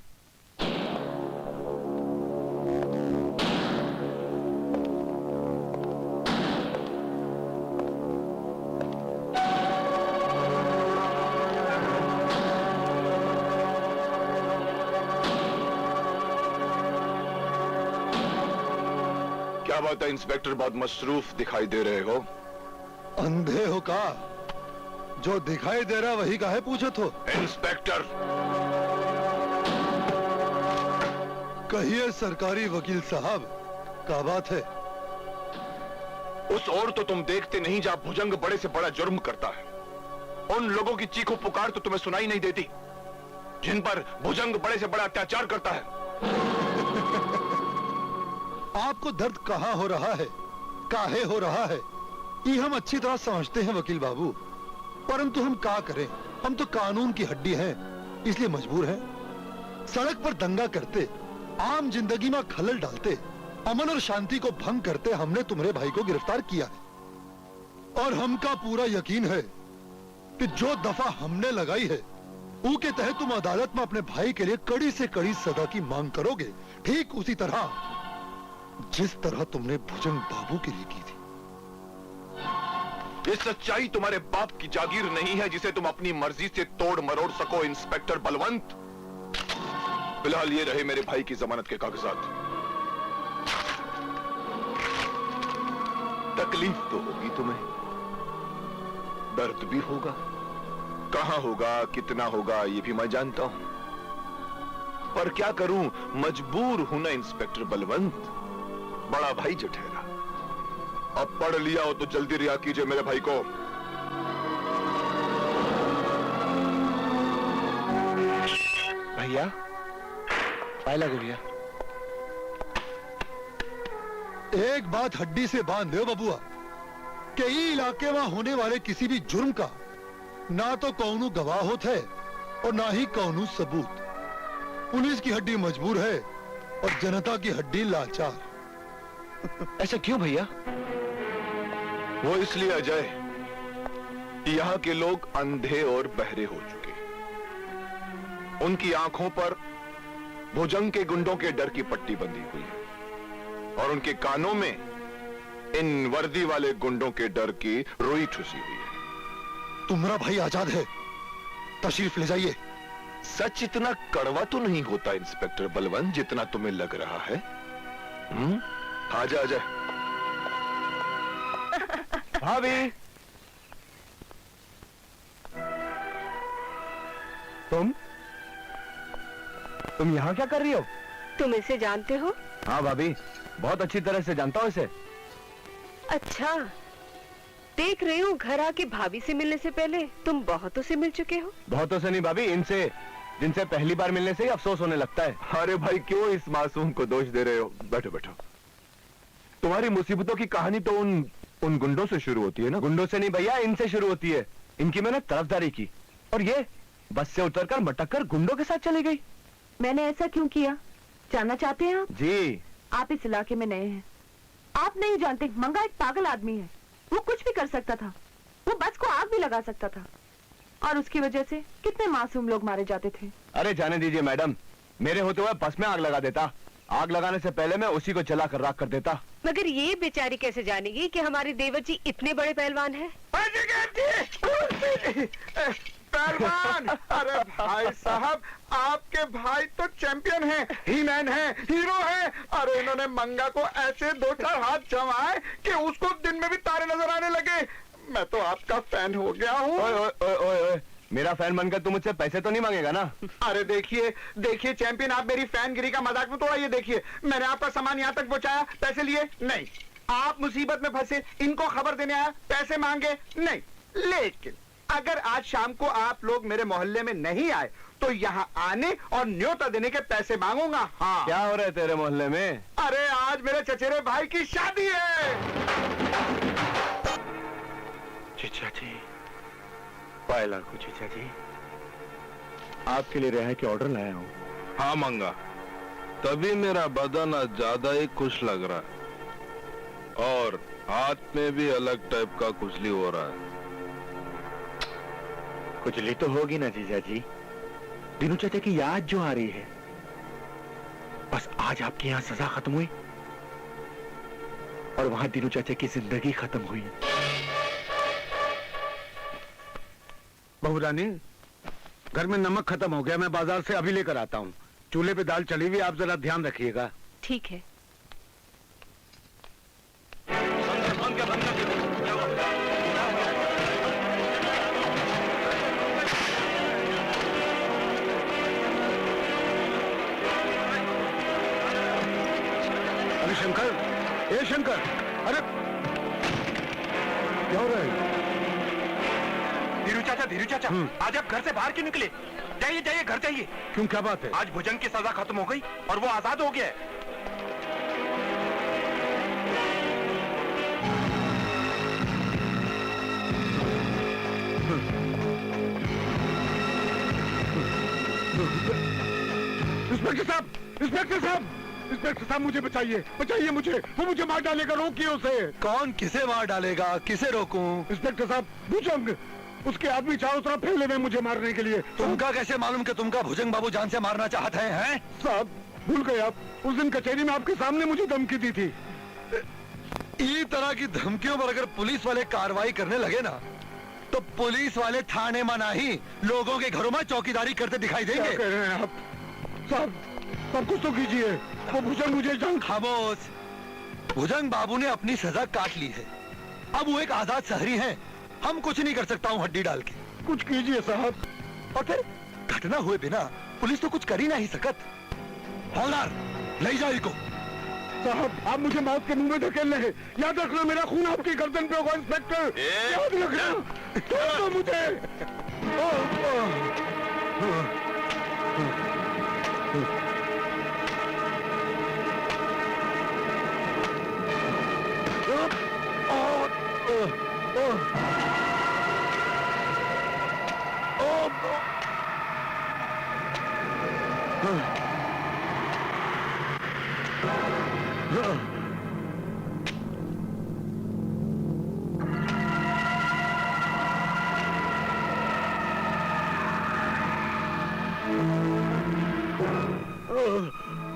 क्या बात है इंस्पेक्टर, बहुत मसरूफ दिखाई दे रहे हो। अंधे हो का? जो दिखाई दे रहा वही काहे पूछो तो। इंस्पेक्टर, कहिए सरकारी वकील साहब, क्या बात है? उस और तो तुम देखते नहीं जहां भुजंग बड़े से बड़ा जुर्म करता है। उन लोगों की चीखों पुकार तो तुम्हें सुनाई नहीं देती जिन पर भुजंग बड़े से बड़ा अत्याचार करता है। आपको दर्द कहां हो रहा है, काहे हो रहा है, ये हम अच्छी तरह समझते हैं वकील बाबू। परंतु हम क्या करें, हम तो कानून की हड्डी हैं, इसलिए मजबूर हैं। सड़क पर दंगा करते, आम जिंदगी में खलल डालते, अमन और शांति को भंग करते हमने तुम्हारे भाई को गिरफ्तार किया है। और हमका पूरा यकीन है कि जो दफा हमने लगाई है उसके तहत तुम अदालत में अपने भाई के लिए कड़ी से कड़ी सजा की मांग करोगे, ठीक उसी तरह जिस तरह तुमने भुजंग बाबू के लिए की थी। ये सच्चाई तुम्हारे बाप की जागीर नहीं है जिसे तुम अपनी मर्जी से तोड़ मरोड़ सको इंस्पेक्टर बलवंत। फिलहाल ये रहे मेरे भाई की जमानत के कागजात। तकलीफ तो होगी तुम्हें, दर्द भी होगा, कहां होगा, कितना होगा ये भी मैं जानता हूं। पर क्या करूं, मजबूर हूं ना इंस्पेक्टर बलवंत। बड़ा भाई जो ठहरा, अब पढ़ लिया हो तो जल्दी रिहा कीजिए मेरे भाई को। भैया पायला गुड़िया। एक बात हड्डी से बांध दो बबुआ, कई इलाके में होने वाले किसी भी जुर्म का ना तो कौनू गवाह होता है और ना ही कौनू सबूत। पुलिस की हड्डी मजबूर है और जनता की हड्डी लाचार। ऐसा क्यों भैया? वो इसलिए अजय, यहाँ के लोग अंधे और बहरे हो चुके। उनकी आंखों पर भुजंग के गुंडों के डर की पट्टी बंधी हुई है और उनके कानों में इन वर्दी वाले गुंडों के डर की रुई ठुसी हुई है। तुम्हारा भाई आजाद है, तशरीफ ले जाइए। सच इतना कड़वा तो नहीं होता इंस्पेक्टर बलवंत जितना तुम्हें लग रहा है। आजा आजा। भाभी, तुम यहाँ क्या कर रही हो? तुम इसे जानते हो? हाँ भाभी, बहुत अच्छी तरह से जानता हूँ इसे। अच्छा, देख रही हूँ घर आके भाभी से मिलने से पहले तुम बहुतों से मिल चुके हो। बहुतों से नहीं भाभी, इनसे, जिनसे पहली बार मिलने से ही अफसोस होने लगता है। अरे भाई, क्यों इस मासूम को दोष दे रहे हो? बैठो बैठो। तुम्हारी मुसीबतों की कहानी तो उन गुंडों से शुरू होती है ना? गुंडों से नहीं भैया, इनसे शुरू होती है। इनकी मैंने तरफदारी की और ये बस से उतरकर मटक कर गुंडों के साथ चली गई। मैंने ऐसा क्यों किया, जानना चाहते हैं आप? जी। आप इस इलाके में नए हैं, आप नहीं जानते मंगा एक पागल आदमी है। वो कुछ भी कर सकता था, वो बस को आग भी लगा सकता था और उसकी वजह से कितने मासूम लोग मारे जाते थे। अरे जाने दीजिए मैडम, मेरे होते हुए बस में आग लगा देता। आग लगाने से पहले मैं उसी को जला कर राख कर देता। मगर ये बेचारी कैसे जानेगी कि हमारे देवर जी इतने बड़े पहलवान हैं? पहलवान! अरे भाई साहब, आपके भाई तो चैंपियन हैं, हीमैन हैं, हीरो हैं। अरे इन्होंने मंगा को ऐसे 2-4 हाथ जमाए कि उसको दिन में भी तारे नजर आने लगे। मैं तो आपका फैन हो गया हूँ। ओए ओए ओए ओए ओए, मेरा फैन बनकर तुम मुझसे पैसे तो नहीं मांगेगा ना? अरे देखिए देखिए चैंपियन, आप मेरी फैनगिरी का मजाक में तो आइए। देखिए, मैंने आपका सामान यहाँ तक पहुँचाया, पैसे लिए नहीं। आप मुसीबत में फंसे, इनको खबर देने आया, पैसे मांगे नहीं। लेकिन अगर आज शाम को आप लोग मेरे मोहल्ले में नहीं आए तो यहाँ आने और न्योता देने के पैसे मांगूंगा। हाँ। क्या हो रहा है तेरे मोहल्ले में? अरे आज मेरे चचेरे भाई की शादी है। चचा जी, पायला को चचा जी, आपके लिए रिहाई के ऑर्डर लाया हूँ। हाँ मंगा, तभी मेरा बदन आज ज्यादा ही खुश लग रहा है और हाथ में भी अलग टाइप का खुजली हो रहा है। खुजली तो होगी ना जीजा जी, दीनू चाचा की याद जो आ रही है। बस आज आपके यहाँ सजा खत्म हुई और वहां दीनू चाचा की जिंदगी खत्म हुई। बहू रानी, घर में नमक खत्म हो गया, मैं बाजार से अभी लेकर आता हूँ। चूल्हे पे दाल चली हुई, आप जरा ध्यान रखिएगा। ठीक है। अरे शंकर, ए शंकर, अरे क्या हो रहा है? धीरू चाचा, आज आप घर से बाहर क्यों निकले? जाइए जाइए, घर जाइए। क्यों, क्या बात है? आज भुजंग की सजा खत्म हो गई और वो आजाद हो गया है। इंस्पेक्टर साहब, इंस्पेक्टर साहब, इंस्पेक्टर साहब, मुझे बचाइए, बचाइए मुझे। वो मुझे मार डालेगा, रोकिए उसे। कौन किसे मार डालेगा, किसे रोकूं? इंस्पेक्टर साहब, भुजंग, उसके आदमी चारों तरफ फैले हुए मुझे मारने के लिए। तुमका कैसे मालूम कि तुमका भुजंग बाबू जान से मारना चाहते हैं? साहब, भूल गए आप, उस दिन कचहरी में आपके सामने मुझे धमकी दी थी। इस तरह की धमकियों पर अगर पुलिस वाले कार्रवाई करने लगे ना, तो पुलिस वाले थाने में नहीं, लोगों के घरों में चौकीदारी करते दिखाई क्या देंगे। कह रहे हैं आप? साहब, सब कुछ तो कीजिए। वो भुजंग मुझे जान। खामोश। भुजंग बाबू ने अपनी सजा काट ली है, अब वो एक आजाद शहरी हैं। हम कुछ नहीं कर सकता हूँ हड्डी डाल के। कुछ कीजिए साहब। और फिर घटना हुए बिना पुलिस तो कुछ कर ही नहीं सकत। हौलदार, ले जाओ इनको। साहब, आप मुझे मौत के मुंह में धकेल रहे हैं। याद रखना, मेरा खून आपकी गर्दन पे होगा इंस्पेक्टर। याद रखना। छोड़ दो मुझे।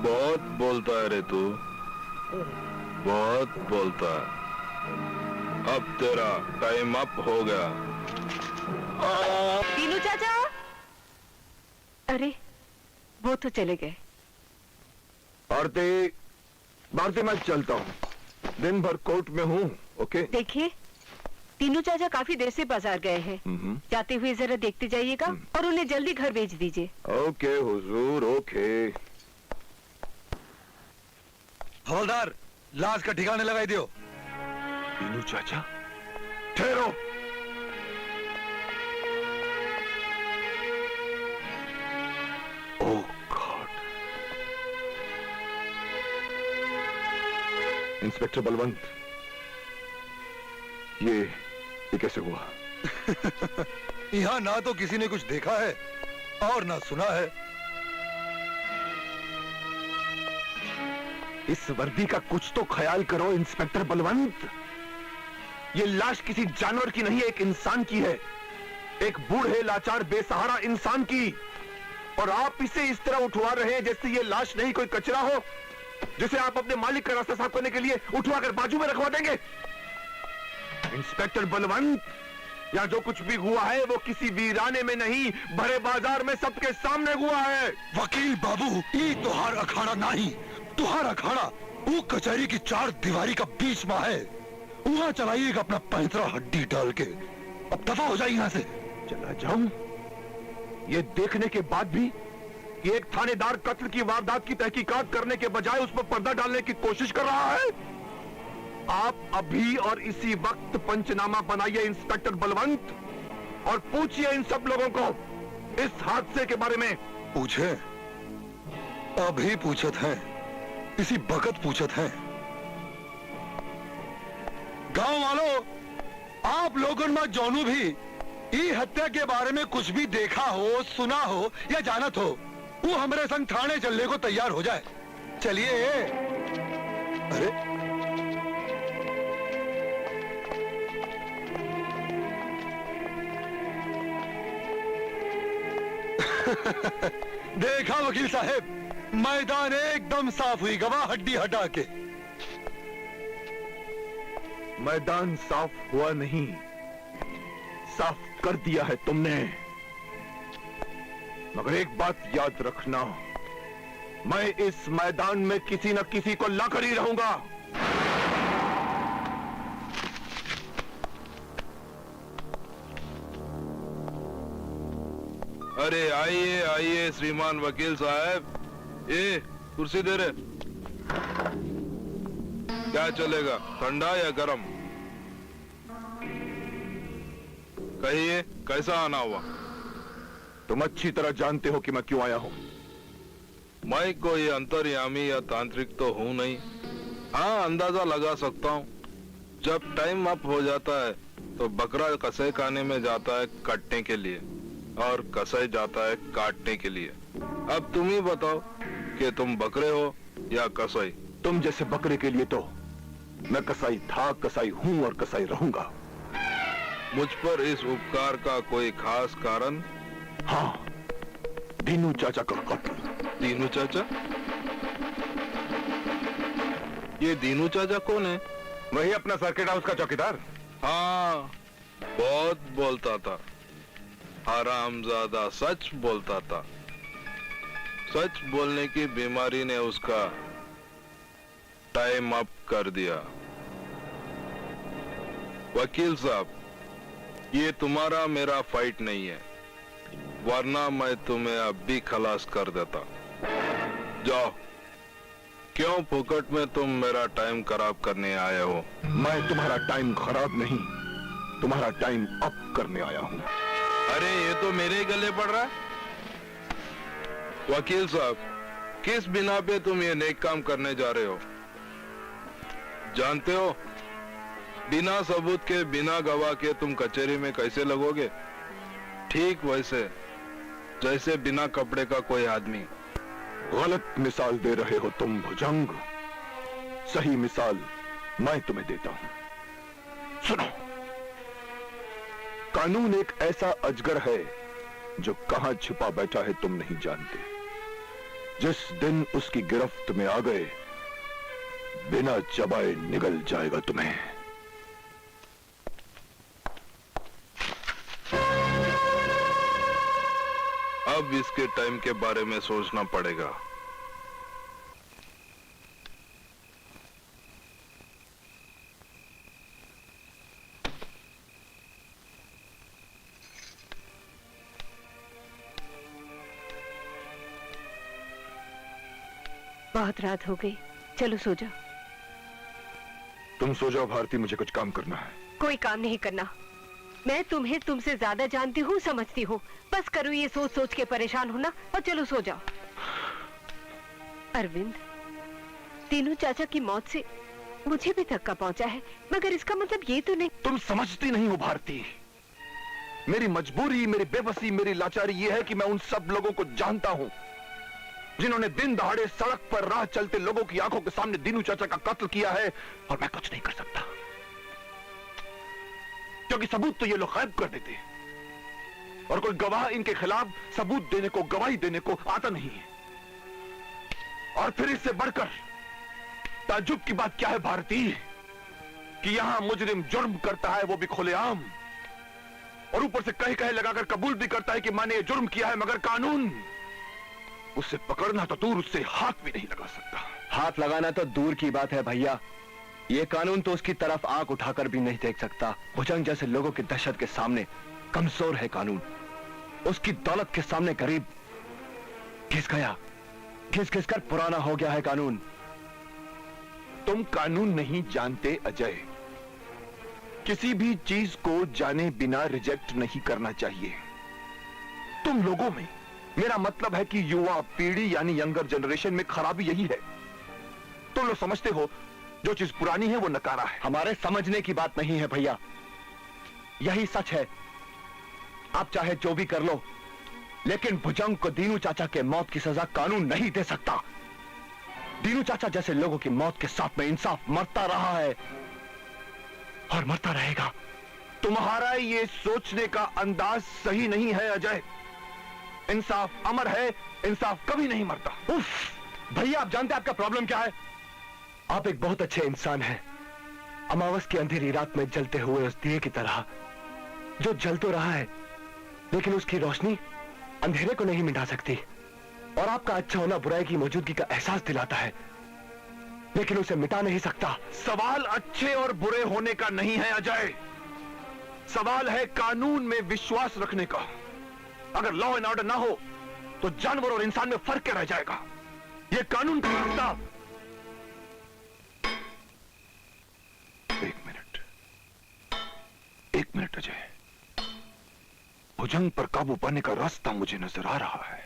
बहुत बोलता है रे तू, बहुत बोलता है। अब तेरा टाइम अप हो गया। दीनू चाचा, अरे वो तो चले गए। भारती, मैं चलता हूँ, दिन भर कोर्ट में हूँ। ओके? देखिए, तीनों चाचा काफी देर से बाजार गए हैं। जाते हुए जरा देखते जाइएगा और उन्हें जल्दी घर भेज दीजिए। ओके हुजूर, ओके। हवलदार, लाश का ठिकाने लगाई दियो। तीनू चाचा, ठहरो। ओह गॉड। इंस्पेक्टर बलवंत, ये कैसे हुआ? यहाँ ना तो किसी ने कुछ देखा है और ना सुना है। इस वर्दी का कुछ तो ख्याल करो इंस्पेक्टर बलवंत। ये लाश किसी जानवर की नहीं है, एक इंसान की है, एक बूढ़े लाचार बेसहारा इंसान की। और आप इसे इस तरह उठवा रहे हैं जैसे ये लाश नहीं कोई कचरा हो, जिसे आप अपने मालिक का रास्ता साफ करने के लिए उठवाकर बाजू में रखवा देंगे। इंस्पेक्टर बलवंत, या जो कुछ भी हुआ है वो किसी वीराने में नहीं, भरे बाजार में सबके सामने हुआ है। वकील बाबू, ये तुहार अखाड़ा नहीं, तुहार अखाड़ा वो कचहरी की 4 दीवारी का बीच में है। वहाँ चलाइएगा अपना पैंतरा हड्डी डाल के। अब दफा हो जाए यहाँ से। चला जाऊं? ये देखने के बाद भी कि एक थानेदार कत्ल की वारदात की तहकीकात करने के बजाय उस पर पर्दा डालने की कोशिश कर रहा है। आप अभी और इसी वक्त पंचनामा बनाइए इंस्पेक्टर बलवंत, और पूछिए इन सब लोगों को इस हादसे के बारे में। पूछे? अभी पूछत हैं, इसी वक्त पूछत हैं। गांव वालों, आप लोगों में जोनू भी ई हत्या के बारे में कुछ भी देखा हो, सुना हो या जानत हो, वो हमारे संग थाने चलने को तैयार हो जाए। चलिए। अरे देखा वकील साहब, मैदान एकदम साफ हुई, गवाह हड्डी हटा के। मैदान साफ हुआ नहीं, साफ कर दिया है तुमने। मगर एक बात याद रखना, मैं इस मैदान में किसी न किसी को लाकर ही रहूंगा। अरे आइए आइए श्रीमान वकील साहब, ये कुर्सी दे रहे। क्या चलेगा, ठंडा या गरम? कहिए, कैसा आना हुआ? तुम अच्छी तरह जानते हो कि मैं क्यों आया हूं। मैं कोई अंतर्यामी या तांत्रिक तो हूं नहीं। हाँ, अंदाजा लगा सकता हूं। जब टाइम अप हो जाता है तो बकरा कसाई खाने में जाता है काटने के लिए, और कसाई जाता है काटने के लिए। अब तुम ही बताओ कि तुम बकरे हो या कसाई? तुम जैसे बकरे के लिए तो मैं कसाई था, कसाई हूं और कसाई रहूंगा। मुझ पर इस उपकार का कोई खास कारण? हाँ, दीनू चाचा का कत्ल। दीनू चाचा? ये दीनू चाचा कौन है? वही अपना सर्किट हाउस का चौकीदार। हाँ, बहुत बोलता था, हरामजादा सच बोलता था। सच बोलने की बीमारी ने उसका टाइम अप कर दिया। वकील साहब, ये तुम्हारा मेरा फाइट नहीं है, वरना मैं तुम्हें अब भी खलास कर देता। जाओ। क्यों फुकट में तुम मेरा टाइम खराब करने आए हो? मैं तुम्हारा टाइम खराब नहीं, तुम्हारा टाइम अप करने आया हूं। अरे ये तो मेरे ही गले पड़ रहा है। वकील साहब, किस बिना पे तुम ये नेक काम करने जा रहे हो? जानते हो, बिना सबूत के, बिना गवाह के तुम कचहरी में कैसे लगोगे? ठीक वैसे जैसे बिना कपड़े का कोई आदमी। गलत मिसाल दे रहे हो तुम भुजंग, सही मिसाल मैं तुम्हें देता हूं। सुनो, कानून एक ऐसा अजगर है जो कहां छिपा बैठा है तुम नहीं जानते। जिस दिन उसकी गिरफ्त में आ गए, बिना चबाए निगल जाएगा तुम्हें। अब इसके टाइम के बारे में सोचना पड़ेगा। बहुत रात हो गई, चलो सो जाओ। तुम सो जाओ भारती, मुझे कुछ काम करना है। कोई काम नहीं करना। मैं तुम्हें तुमसे ज्यादा जानती हूँ, समझती हूँ। बस करो ये सोच सोच के परेशान होना और चलो सो जाओ। अरविंद, तीनू चाचा की मौत से मुझे भी धक्का पहुंचा है, मगर इसका मतलब ये तो नहीं। तुम समझती नहीं हो भारती, मेरी मजबूरी, मेरी बेबसी, मेरी लाचारी ये है कि मैं उन सब लोगों को जानता हूं जिन्होंने दिन दहाड़े सड़क पर राह चलते लोगों की आंखों के सामने दीनू चाचा का कत्ल किया है, और मैं कुछ नहीं कर सकता क्योंकि सबूत तो ये लोग गायब कर देते और कोई गवाह इनके खिलाफ सबूत देने को, गवाही देने को आता नहीं है। और फिर इससे बढ़कर ताज्जुब की बात क्या है भारती कि यहां मुजरिम जुर्म करता है, वो भी खुलेआम, और ऊपर से कहे लगाकर कबूल भी करता है कि मैंने ये जुर्म किया है, मगर कानून उसे पकड़ना तो दूर, उससे हाथ भी नहीं लगा सकता। हाथ लगाना तो दूर की बात है भैया, ये कानून तो उसकी तरफ आंख उठाकर भी नहीं देख सकता। भुजंग जैसे लोगों की दहशत के सामने कमजोर है कानून, उसकी दौलत के सामने गरीब घिस गया, घिस घिस कर पुराना हो गया है कानून। तुम कानून नहीं जानते अजय, किसी भी चीज को जाने बिना रिजेक्ट नहीं करना चाहिए। तुम लोगों में, मेरा मतलब है कि युवा पीढ़ी यानी यंगर जनरेशन में खराबी यही है। तुम लोग समझते हो जो चीज पुरानी है वो नकारा है। हमारे समझने की बात नहीं है भैया, यही सच है। आप चाहे जो भी कर लो, लेकिन भुजंग को दीनू चाचा के मौत की सजा कानून नहीं दे सकता। दीनू चाचा जैसे लोगों की मौत के साथ में इंसाफ मरता रहा है और मरता रहेगा। तुम्हारा ये सोचने का अंदाज सही नहीं है अजय। इंसाफ अमर है, इंसाफ कभी नहीं मरता। उफ, भैया आप जानते हैं आपका प्रॉब्लम क्या है? आप एक बहुत अच्छे इंसान हैं, अमावस की अंधेरी रात में जलते हुए उस दिए की तरह जो जल तो रहा है, लेकिन उसकी रोशनी अंधेरे को नहीं मिटा सकती। और आपका अच्छा होना बुराई की मौजूदगी का एहसास दिलाता है, लेकिन उसे मिटा नहीं सकता। सवाल अच्छे और बुरे होने का नहीं है अजय, सवाल है कानून में विश्वास रखने का। अगर लॉ एंड ऑर्डर ना हो तो जानवर और इंसान में फर्क क्या रह जाएगा? यह कानून का रास्ता। एक मिनट अजय, भुजंग पर काबू पाने का रास्ता मुझे नजर आ रहा है।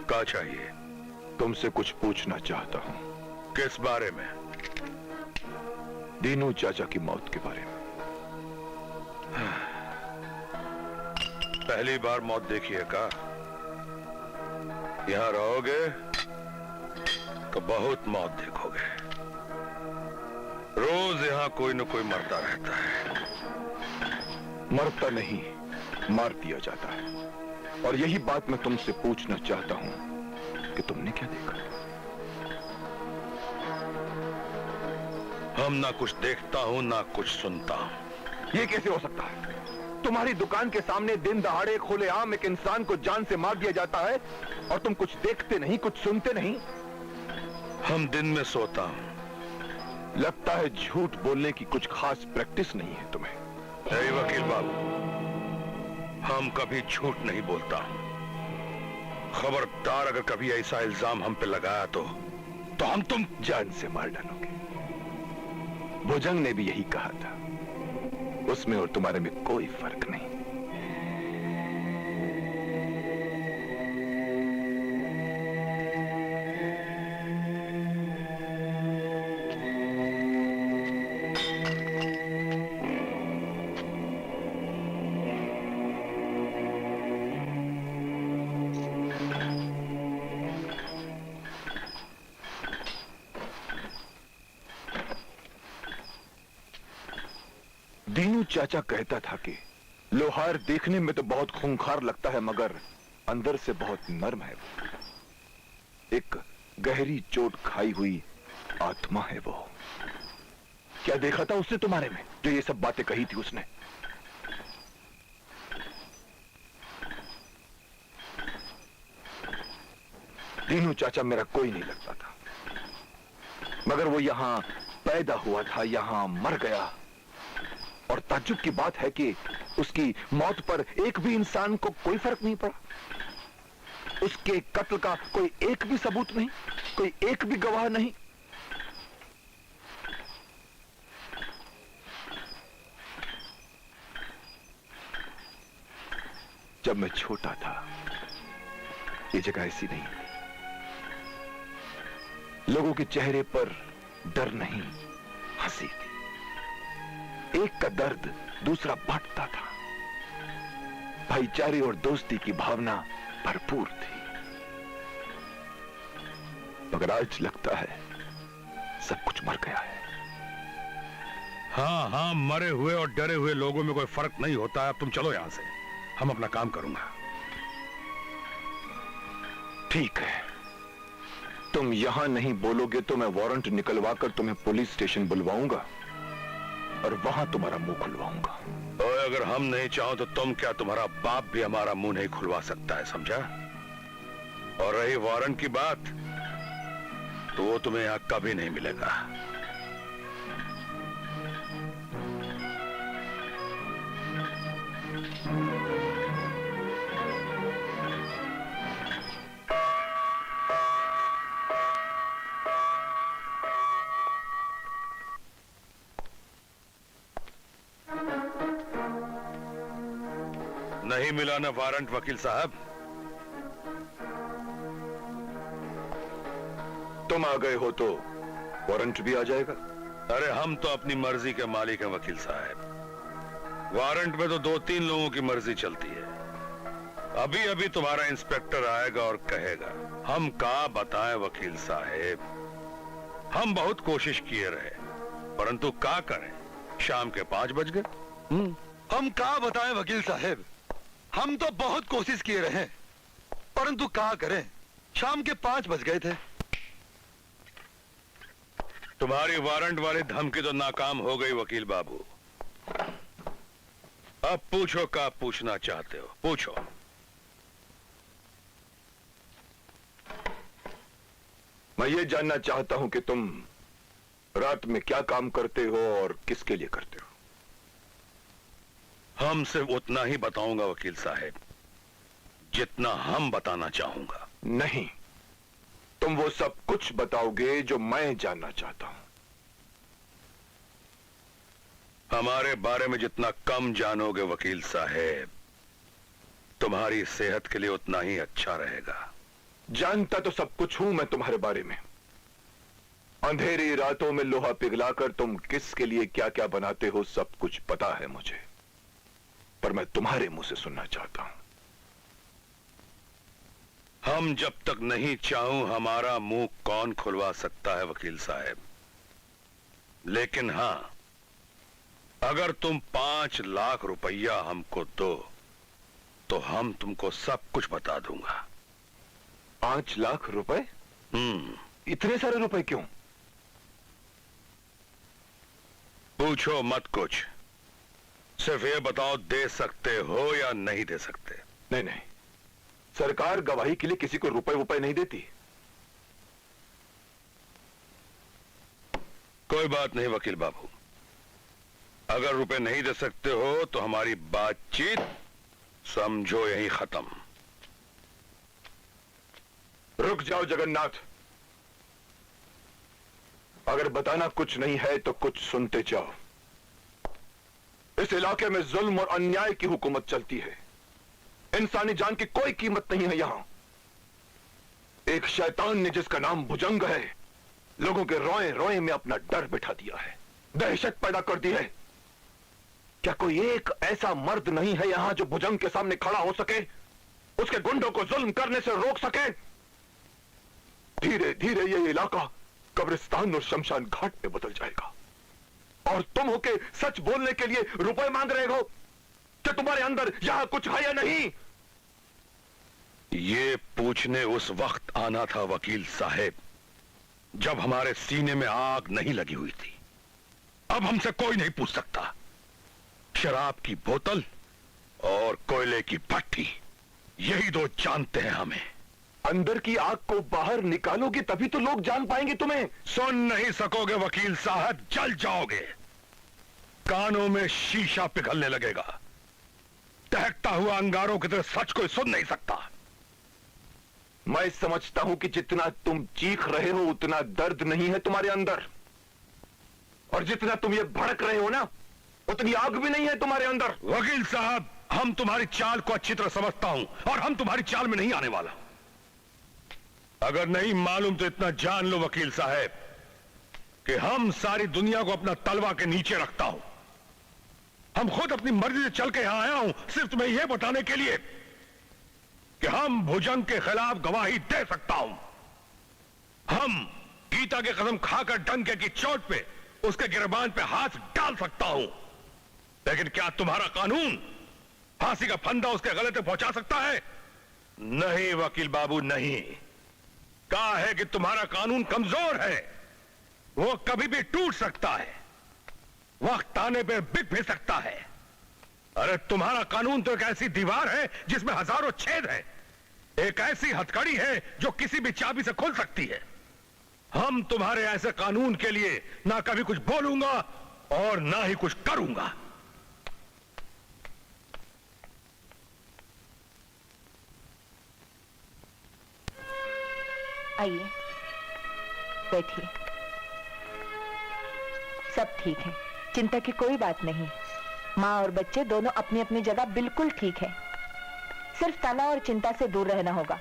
क्या चाहिए? तुमसे कुछ पूछना चाहता हूं। किस बारे में? दीनू चाचा की मौत के बारे में। पहली बार मौत देखी है का? यहां रहोगे तो बहुत मौत देखोगे। रोज यहां कोई न कोई मरता रहता है। मरता नहीं, मार दिया जाता है। और यही बात मैं तुमसे पूछना चाहता हूं कि तुमने क्या देखा? हम ना कुछ देखता हूं ना कुछ सुनता हूं। ये कैसे हो सकता है? तुम्हारी दुकान के सामने दिन दहाड़े खुलेआम एक इंसान को जान से मार दिया जाता है और तुम कुछ देखते नहीं, कुछ सुनते नहीं। हम दिन में सोता हूं। लगता है झूठ बोलने की कुछ खास प्रैक्टिस नहीं है तुम्हें। ए वकील बाबू, हम कभी झूठ नहीं बोलता। खबरदार अगर कभी ऐसा इल्जाम हम पे लगाया तो हम तुम जान से मार डालोगे। भुजंग ने भी यही कहा था, उसमें और तुम्हारे में कोई फर्क नहीं। दीनू चाचा कहता था कि लोहार देखने में तो बहुत खूंखार लगता है, मगर अंदर से बहुत नर्म है। एक गहरी चोट खाई हुई आत्मा है वो। क्या देखा था उसने तुम्हारे में जो ये सब बातें कही थी उसने? दीनू चाचा मेरा कोई नहीं लगता था, मगर वो यहां पैदा हुआ था, यहां मर गया। और ताज्जुब की बात है कि उसकी मौत पर एक भी इंसान को कोई फर्क नहीं पड़ा। उसके कत्ल का कोई एक भी सबूत नहीं, कोई एक भी गवाह नहीं। जब मैं छोटा था, ये जगह ऐसी नहीं, लोगों के चेहरे पर डर नहीं, हंसी थी। एक का दर्द दूसरा बांटता था, भाईचारे और दोस्ती की भावना भरपूर थी। मगर आज लगता है सब कुछ मर गया है। हाँ हाँ, मरे हुए और डरे हुए लोगों में कोई फर्क नहीं होता है। अब तुम चलो यहां से, हम अपना काम करूंगा। ठीक है, तुम यहां नहीं बोलोगे तो मैं वारंट निकलवा कर तुम्हें पुलिस स्टेशन बुलवाऊंगा और वहां तुम्हारा मुंह खुलवाऊंगा। और अगर हम नहीं चाहो तो तुम क्या, तुम्हारा बाप भी हमारा मुंह नहीं खुलवा सकता है, समझा? और रही वारंट की बात, तो वो तुम्हें यहां कभी नहीं मिलेगा। नहीं मिला ना वारंट वकील साहब? तुम आ गए हो तो वारंट भी आ जाएगा। अरे हम तो अपनी मर्जी के मालिक हैं वकील साहब। वारंट में तो 2-3 लोगों की मर्जी चलती है। अभी अभी तुम्हारा इंस्पेक्टर आएगा और कहेगा। हम क्या बताएं वकील साहब, हम बहुत कोशिश किए रहे, परंतु क्या करें, शाम के 5 बज गए। हम क्या बताएं वकील साहब, हम तो बहुत कोशिश किए रहे, परंतु क्या करें, शाम के 5 बज गए थे। तुम्हारी वारंट वाली धमकी तो नाकाम हो गई वकील बाबू। अब पूछो क्या पूछना चाहते हो, पूछो। मैं ये जानना चाहता हूं कि तुम रात में क्या काम करते हो और किसके लिए करते हो। हम सिर्फ उतना ही बताऊंगा वकील साहब, जितना हम बताना चाहूंगा। नहीं, तुम वो सब कुछ बताओगे जो मैं जानना चाहता हूं। हमारे बारे में जितना कम जानोगे वकील साहब, तुम्हारी सेहत के लिए उतना ही अच्छा रहेगा। जानता तो सब कुछ हूं मैं तुम्हारे बारे में। अंधेरी रातों में लोहा पिघलाकर तुम किसके लिए क्या क्या बनाते हो, सब कुछ पता है मुझे, पर मैं तुम्हारे मुंह से सुनना चाहता हूं। हम जब तक नहीं चाहूं हमारा मुंह कौन खुलवा सकता है वकील साहब। लेकिन हां, अगर तुम 5 लाख रुपया हमको दो तो हम तुमको सब कुछ बता दूंगा। 5 लाख रुपए? इतने सारे रुपए क्यों? पूछो मत कुछ, सिर्फ ये बताओ दे सकते हो या नहीं दे सकते। नहीं नहीं, सरकार गवाही के लिए किसी को रुपए वुपए नहीं देती। कोई बात नहीं वकील बाबू, अगर रुपए नहीं दे सकते हो तो हमारी बातचीत समझो यहीं खत्म। रुक जाओ जगन्नाथ, अगर बताना कुछ नहीं है तो कुछ सुनते जाओ। इस इलाके में जुल्म और अन्याय की हुकूमत चलती है। इंसानी जान की कोई कीमत नहीं है यहां। एक शैतान ने जिसका नाम भुजंग है, लोगों के रोए रोए में अपना डर बिठा दिया है, दहशत पैदा कर दी है। क्या कोई एक ऐसा मर्द नहीं है यहां जो भुजंग के सामने खड़ा हो सके, उसके गुंडों को जुल्म करने से रोक सके? धीरे धीरे ये इलाका कब्रिस्तान और शमशान घाट में बदल जाएगा। और तुम होके सच बोलने के लिए रुपए मांग रहे हो कि तुम्हारे अंदर यहां कुछ है या नहीं? ये पूछने उस वक्त आना था वकील साहब जब हमारे सीने में आग नहीं लगी हुई थी। अब हमसे कोई नहीं पूछ सकता। शराब की बोतल और कोयले की भट्टी, यही 2 जानते हैं हमें। अंदर की आग को बाहर निकालोगे तभी तो लोग जान पाएंगे तुम्हें। सुन नहीं सकोगे वकील साहब, जल जाओगे। कानों में शीशा पिघलने लगेगा। दहकता हुआ अंगारों की तरह सच कोई सुन नहीं सकता। मैं समझता हूं कि जितना तुम चीख रहे हो उतना दर्द नहीं है तुम्हारे अंदर, और जितना तुम ये भड़क रहे हो ना उतनी आग भी नहीं है तुम्हारे अंदर। वकील साहब, हम तुम्हारी चाल को अच्छी तरह समझता हूं और हम तुम्हारी चाल में नहीं आने वाला। अगर नहीं मालूम तो इतना जान लो वकील साहब कि हम सारी दुनिया को अपना तलवा के नीचे रखता हूं। हम खुद अपनी मर्जी से चल के यहां आया हूं सिर्फ तुम्हें यह बताने के लिए कि हम भुजंग के खिलाफ गवाही दे सकता हूं। हम गीता की कसम खाकर डंके की चोट पे उसके गिरबान पे हाथ डाल सकता हूं, लेकिन क्या तुम्हारा कानून फांसी का फंदा उसके गले तक पहुंचा सकता है? नहीं वकील बाबू, नहीं। कहा है कि तुम्हारा कानून कमजोर है, वो कभी भी टूट सकता है, वक्त आने पे बिक भी सकता है। अरे तुम्हारा कानून तो एक ऐसी दीवार है जिसमें हजारों छेद हैं, एक ऐसी हथकड़ी है जो किसी भी चाबी से खुल सकती है। हम तुम्हारे ऐसे कानून के लिए ना कभी कुछ बोलूंगा और ना ही कुछ करूंगा। आइए, बैठिए। सब ठीक है, चिंता की कोई बात नहीं। माँ और बच्चे दोनों अपनी अपनी जगह बिल्कुल ठीक है। सिर्फ तनाव और चिंता से दूर रहना होगा।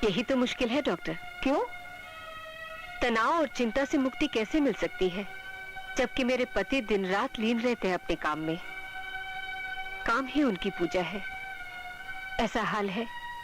यही तो मुश्किल है डॉक्टर। क्यों? तनाव और चिंता से मुक्ति कैसे मिल सकती है जबकि मेरे पति दिन रात लीन रहते हैं अपने काम में। काम ही उनकी पूजा है। ऐसा हाल है